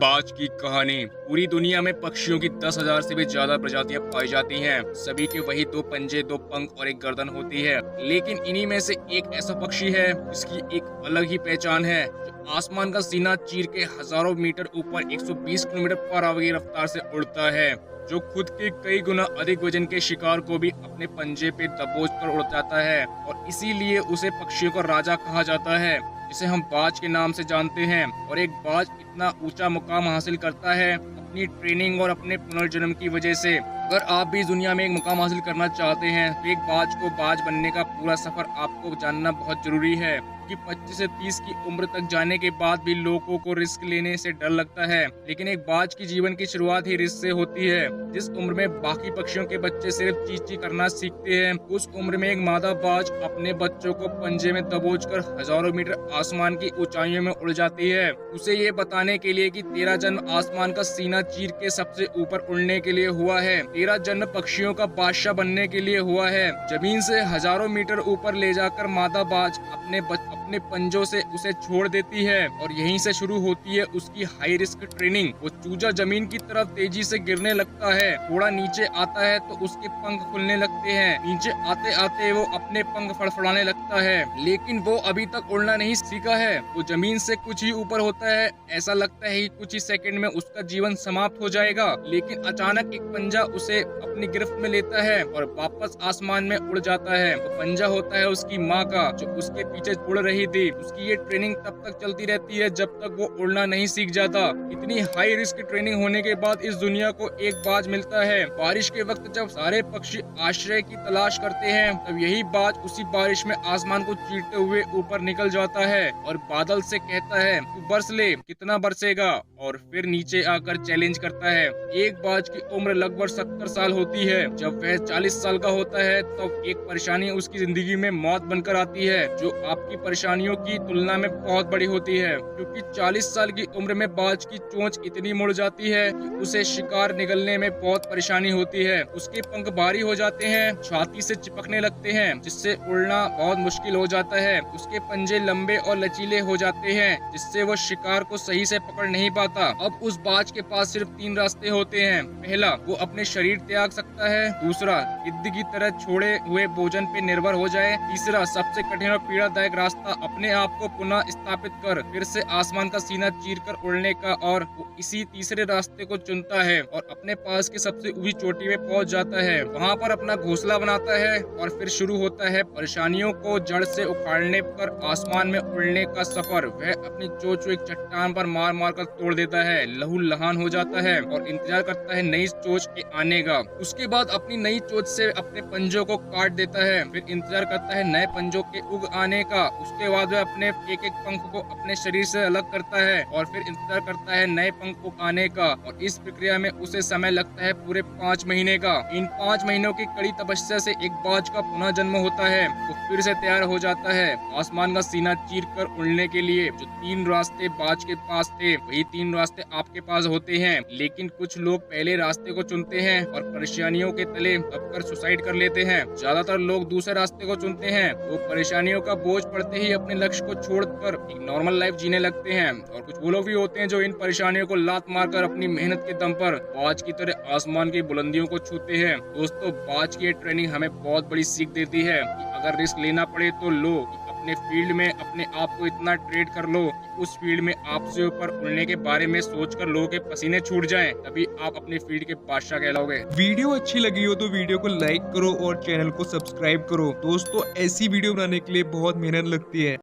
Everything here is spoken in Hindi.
बाज की कहानी। पूरी दुनिया में पक्षियों की 10,000 से भी ज्यादा प्रजातियां पाई जाती हैं। सभी के वही दो पंजे, दो पंख और एक गर्दन होती है। लेकिन इन्हीं में से एक ऐसा पक्षी है जिसकी एक अलग ही पहचान है, जो आसमान का सीना चीर के हजारों मीटर ऊपर 120 किलोमीटर पर आवर की रफ्तार से उड़ता है, जो खुद के कई गुना अधिक वजन के शिकार को भी अपने पंजे पे दबोच कर उड़ जाता है। और इसीलिए उसे पक्षियों का राजा कहा जाता है, जिसे हम बाज के नाम से जानते हैं। और एक बाज इतना ऊंचा मुकाम हासिल करता है अपनी ट्रेनिंग और अपने पुनर्जन्म की वजह से। अगर आप भी इस दुनिया में एक मुकाम हासिल करना चाहते हैं तो एक बाज को बाज बनने का पूरा सफर आपको जानना बहुत जरूरी है, कि 25 से 30 की उम्र तक जाने के बाद भी लोगों को रिस्क लेने से डर लगता है। लेकिन एक बाज की जीवन की शुरुआत ही रिस्क से होती है। जिस उम्र में बाकी पक्षियों के बच्चे सिर्फ चीं चीं करना सीखते हैं, उस उम्र में एक मादा बाज अपने बच्चों को पंजे में दबोचकर हजारों मीटर आसमान की ऊंचाइयों में उड़ जाती है, उसे ये बताने के लिए कि तेरा जन्म आसमान का सीना चीर के सबसे ऊपर उड़ने के लिए हुआ है। तेरा जन्म पक्षियों का बादशाह बनने के लिए हुआ है। जमीन से हजारों मीटर ऊपर ले जाकर मादा बाज अपने पंजों से उसे छोड़ देती है, और यहीं से शुरू होती है उसकी हाई रिस्क ट्रेनिंग। वो चूजा जमीन की तरफ तेजी से गिरने लगता है, थोड़ा नीचे आता है तो उसके पंख खुलने लगते हैं। नीचे आते आते वो अपने पंख फड़फड़ाने लगता है। लेकिन वो अभी तक उड़ना नहीं सीखा है। वो जमीन से कुछ ही ऊपर होता है, ऐसा लगता है कि कुछ ही सेकंड में उसका जीवन समाप्त हो जाएगा। लेकिन अचानक एक पंजा उसे अपनी गिरफ्त में लेता है और वापस आसमान में उड़ जाता है। वो पंजा होता है उसकी माँ का, जो उसके पीछे उड़ रही थी। उसकी ये ट्रेनिंग तब तक चलती रहती है जब तक वो उड़ना नहीं सीख जाता। इतनी हाई रिस्क ट्रेनिंग होने के बाद इस दुनिया को एक बाज मिलता है। बारिश के वक्त जब सारे पक्षी आश्रय की तलाश करते हैं, तब यही बाज उसी बारिश में आसमान को चीरते हुए ऊपर निकल जाता है और बादल से कहता है, तू बरस ले, कितना बरसेगा। और फिर नीचे आकर चैलेंज करता है। एक बाज की उम्र लगभग 70 साल होती है। जब वह 40 साल का होता है तब एक परेशानी उसकी जिंदगी में मौत बनकर आती है, जो आपकी परेशानियों की तुलना में बहुत बड़ी होती है। क्योंकि 40 साल की उम्र में बाज की चोंच इतनी मुड़ जाती है कि उसे शिकार निगलने में बहुत परेशानी होती है। उसके पंख भारी हो जाते हैं, छाती से चिपकने लगते हैं, जिससे उड़ना बहुत मुश्किल हो जाता है। उसके पंजे लंबे और लचीले हो जाते हैं, जिससे वो शिकार को सही से पकड़ नहीं पाता। अब उस बाज के पास सिर्फ 3 रास्ते होते हैं। पहला, वो अपने शरीर त्याग सकता है। दूसरा, गिद्ध की तरह छोड़े हुए भोजन पे निर्भर हो जाए। तीसरा, सबसे कठिन और पीड़ादायक रास्ता, अपने आप को पुनः स्थापित कर फिर से आसमान का सीना चीरकर उड़ने का। और वो इसी तीसरे रास्ते को चुनता है और अपने पास की सबसे ऊंची चोटी में पहुंच जाता है। वहां पर अपना घोंसला बनाता है और फिर शुरू होता है परेशानियों को जड़ से उखाड़ने पर आसमान में उड़ने का सफर। वह अपनी चोंच एक चट्टान पर मार मार कर तोड़ देता है, लहू लहान हो जाता है और इंतजार करता है नई चोंच के आने का। उसके बाद अपनी नई चोंच से अपने पंजों को काट देता है, फिर इंतजार करता है नए पंजों के उग आने का। उसके बाद वह अपने एक एक पंख को अपने शरीर से अलग करता है और फिर इंतजार करता है नए पंख उग आने का। और इस प्रक्रिया में उसे समय लगता है पूरे 5 महीने का। इन 5 महीनों की कड़ी तपस्या से एक बाज का पुनः जन्म होता है। वो फिर से तैयार हो जाता है आसमान का सीना चीर कर उड़ने के लिए। जो 3 रास्ते बाज के पास थे, वही 3 रास्ते आपके पास होते हैं। लेकिन कुछ लोग पहले रास्ते को चुनते हैं और परेशानियों के तले दबकर सुसाइड कर लेते हैं। ज्यादातर लोग दूसरे रास्ते को चुनते हैं। वो परेशानियों का बोझ पड़ते ही अपने लक्ष्य को छोड़कर एक नॉर्मल लाइफ जीने लगते हैं। और कुछ वो लोग भी होते हैं जो इन परेशानियों को लात मारकर अपनी मेहनत के दम पर बाज की तरह आसमान की बुलंदियों को छूते हैं। दोस्तों, बाज की ट्रेनिंग हमें बहुत बड़ी सीख देती है कि अगर रिस्क लेना पड़े तो लो। अपने फील्ड में अपने आप को इतना ट्रेड कर लो कि उस फील्ड में आपसे ऊपर उड़ने के बारे में सोचकर लोगों के पसीने छूट जाएं, तभी आप अपने फील्ड के बादशाह कहलाओगे। वीडियो अच्छी लगी हो तो वीडियो को लाइक करो और चैनल को सब्सक्राइब करो। दोस्तों, ऐसी वीडियो बनाने के लिए बहुत मेहनत लगती है।